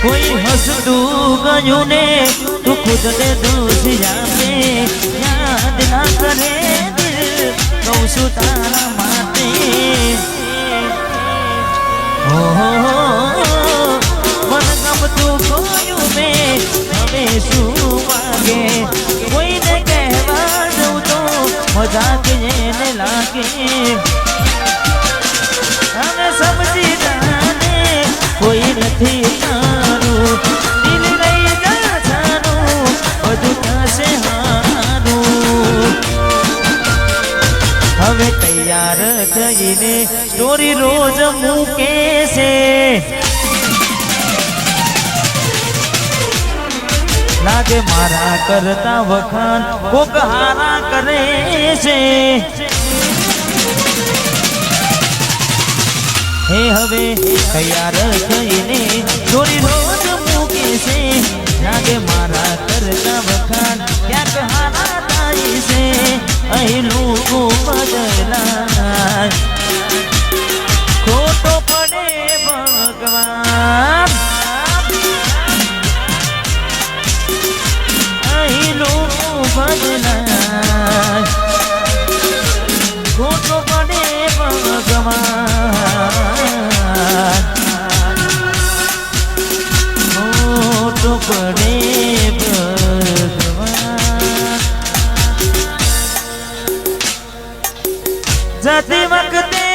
કોઈ હસતું ગયું ને તું ખુદને દોષી આપે યાદ ના કરે દિલ કહું છું તારા માટે મન ગમતું ખોયું મેં હવે શું વાગે કોઈને કહેવા દઉં તો મજાક એને લાગે હવે સમજી જાને કોઈ નથી તારું દિલ લઈ જા જાનું બધું થશે હારું હવે તૈયાર થઈને સ્ટોરી રોજ મૂકે છે લાગે મારા કરતા વખાણ કોક હારા કરે છે હે હવે તૈયાર થઈને સ્ટોરી રોજ મૂકે છે લાગે મારા કરતા વખાણ ક્યાંક હારા થાય છે અહીં લોકો બદલાય ખોટો પડે ભગવાન અહીં લોકો બદલાય ખોટો પડે ભગવાન ખોટો પડે જતી વખતે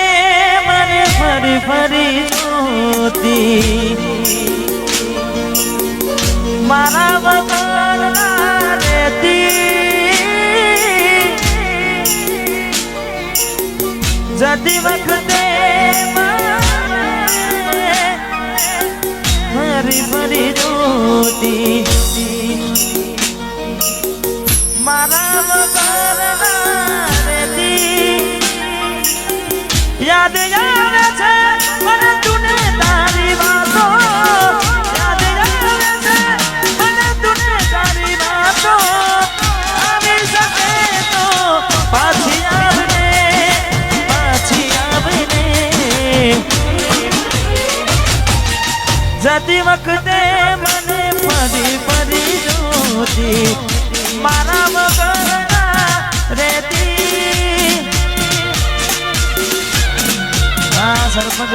મને ફરી ફરી જોતી મારા વગર ના રહેતી જતી વખતે ફરી ફરી જોતી મારા વગર ના રહેતી યાદ આવે છે મને તુને તારી વાતો યાદ આવે છે મને તુને તારી વાતો આવી શકે તો પાછી આવને જતી વખતે મને ફરી ફરી જોતી મારા વગર ના રહેતી સરપંચ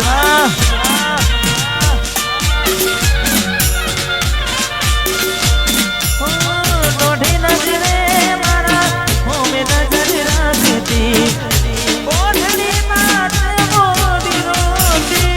દોઢી નજરે મારા હોમે નજર રાખતી ઓઢણી માથે મોડી રોતી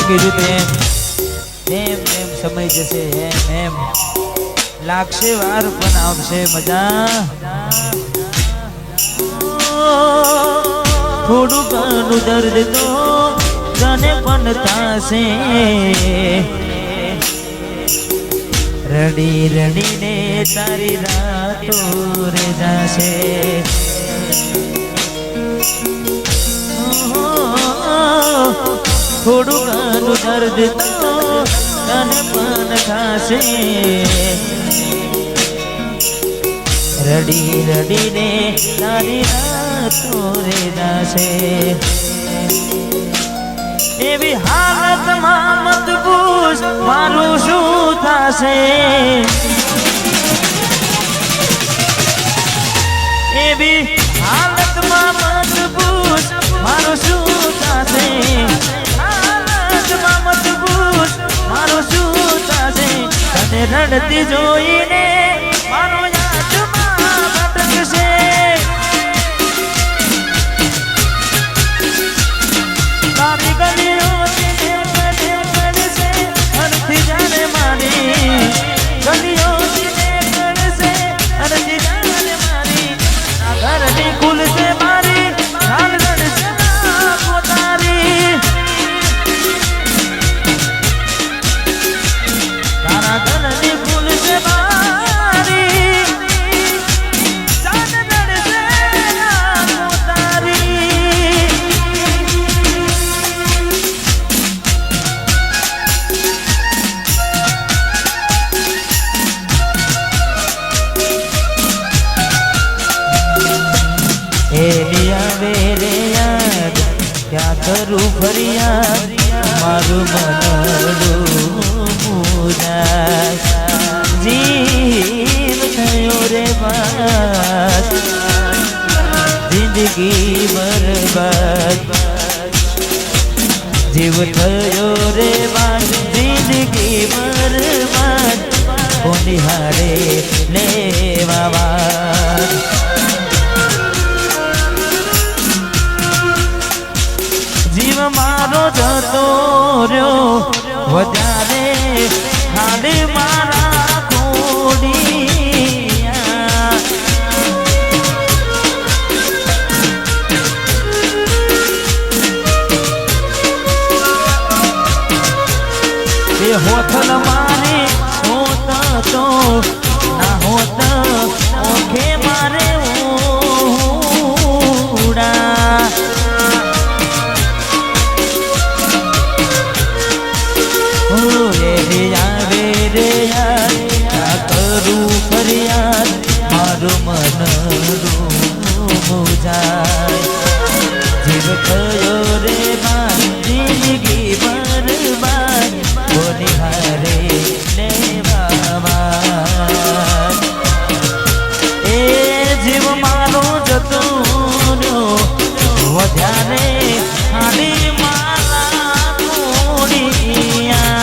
કીધું એમ સમય જશે એમ લાગશે વાર પણ આવશે મજા થોડું ઘણું દર્દ તો તને પણ થશે રડી રડીને તારી રાતો રે જશે થોડું ઘણું દર્દ તો તને પણ થશે રડી રડીને તારી રાતો રે જશે એવી હાલતમાં મત પૂછ મારું શું થશે એવી હાલતમાં મત પૂછ મારું શું થશે મારું શું થશે તને રડતી જોઈને મારો યાદમાં ભટકશે તારી ગલીઓ પડશે હરથી જાણે મારી ગલીઓ પડશે હરથી જાણે મારી આ ઘરની ખુલશે મારી હાલ રડશે પોતારી તારા ઘરની ખુલશે મારી કરું ફરિયાદ મારું મનડું મુજાય જીવ થયો રે બાદ જિંદગી બરબાદ જીવ થયો રે બાદ જિંદગી બરબાદ કોની હારે લેવા જીવ મારો જતો રહ્યો વધારે ખાલી મારા કોડિયા એ હોથલ મારે હોત તો ના હોત ઓખે મારે ઉડા કરું ફરિયાદ મારું મનડું મુજાય જીવ થયો રે બાદ જિંદગી બરબાદ કોની હારે લેવા એ જીવ મારો જતો વધારે ખાલી મારા કોડિયા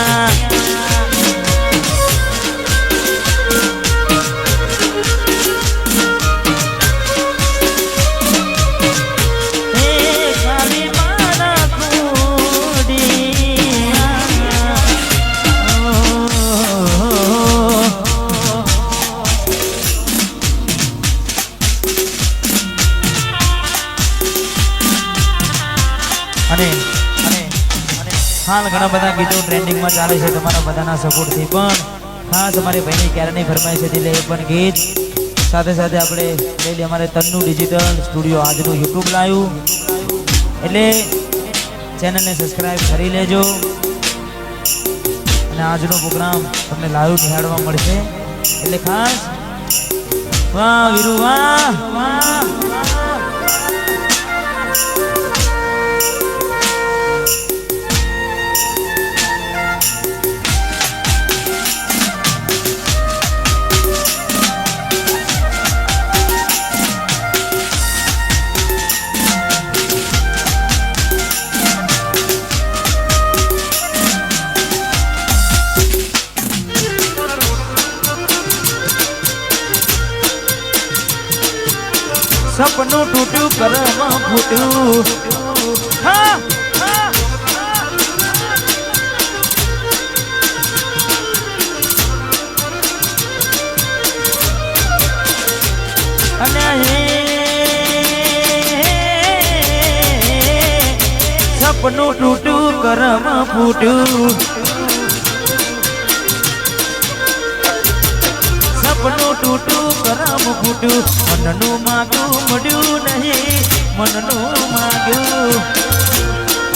હાલ ઘણા બધા ગીતો ટ્રેન્ડિંગમાં ચાલે છે તમારા બધાના સપોર્ટથી પણ ખાસ અમારી ભાઈની ક્યારેની ફરમાઈશ હતી એટલે એ પણ ગીત સાથે સાથે આપણે લઈ લઈએ અમારે તન્નુ ડિજિટલ સ્ટુડિયો આજનું યુટ્યુબ લાઈવ એટલે ચેનલને સબસ્ક્રાઈબ કરી લેજો અને આજનો પ્રોગ્રામ તમને લાઈવ નિહાળવા મળશે એટલે ખાસ વાહ વીરુ વાહ વાહ સપનું તૂટ્યું કરમ ફૂટ્યું હા અને સપનું તૂટ્યું કરમ ફૂટ્યું સપનું તૂટ્યું કરમ ફૂટ્યું મનનું માગું મળ્યું નહીં મનનું માગ્યું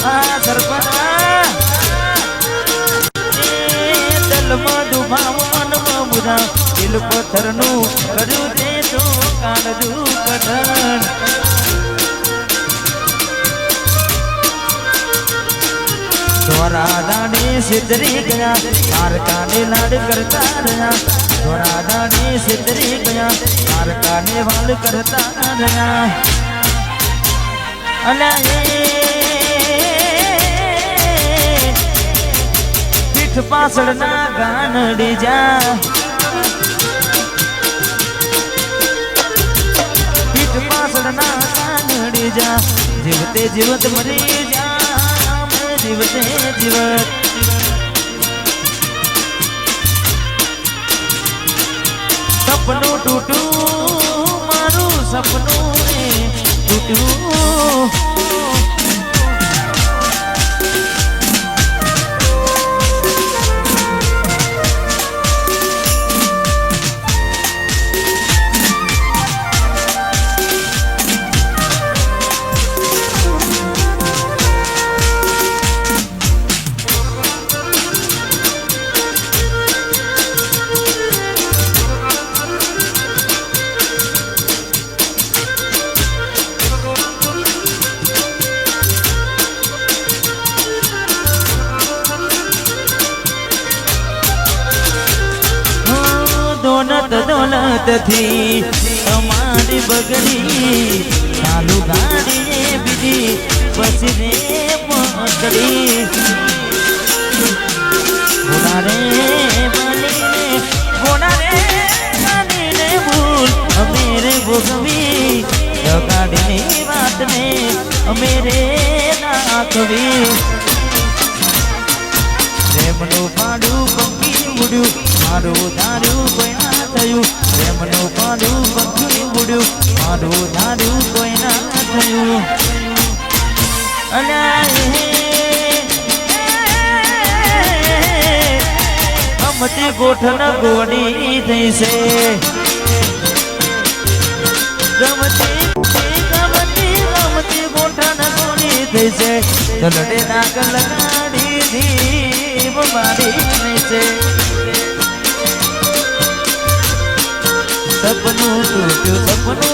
આ સરપના દલમાં દુભાવ મનમાં મુરા દિલ પથ્થરનું કર્યું તે તો કાઢું કઠણ દ્વારાદાને સિદ્ધરી ગયા તારકાને લાડ કરતા રહ્યા દ્વારાદાને સિદ્ધરી ગયા તારકાને વાલ કરતા રહ્યા અલે પીઠ પાછળના ગાનડી જા પીઠ પાછળના ગાનડી જા જીવતે જીવત મરી જા જીવતે જીવત સપનું તૂટ્યું મારું સપનું તૂટ્યું બદોલતથી તમારી બગડી ચાલુ ગાડીએ બીજી પછી રે પકડી ગોડારે બનીને ભૂલ અમે રે ભોગવી ગાડીની વાતને અમે રે નાખવી પ્રેમનું પાડું પંખી ઉડ્યું મારું ધાર્યું કોઈ ના થયું પ્રેમનું પાડું પંખી ઉડ્યું મારું ધાર્યું કોઈ ના થયું અમતી ગોઠન ગોડી થઈ છે ગમતી ગોઠન ગોડી થઈ છે તલડે નાક લગાડી જીવ મારી નહીં છે સપનું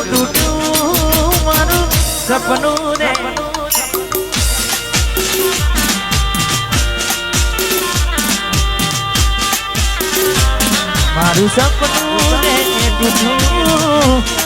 તૂટ્યું મારું સપનું રે મારું સપનું રે તૂટ્યું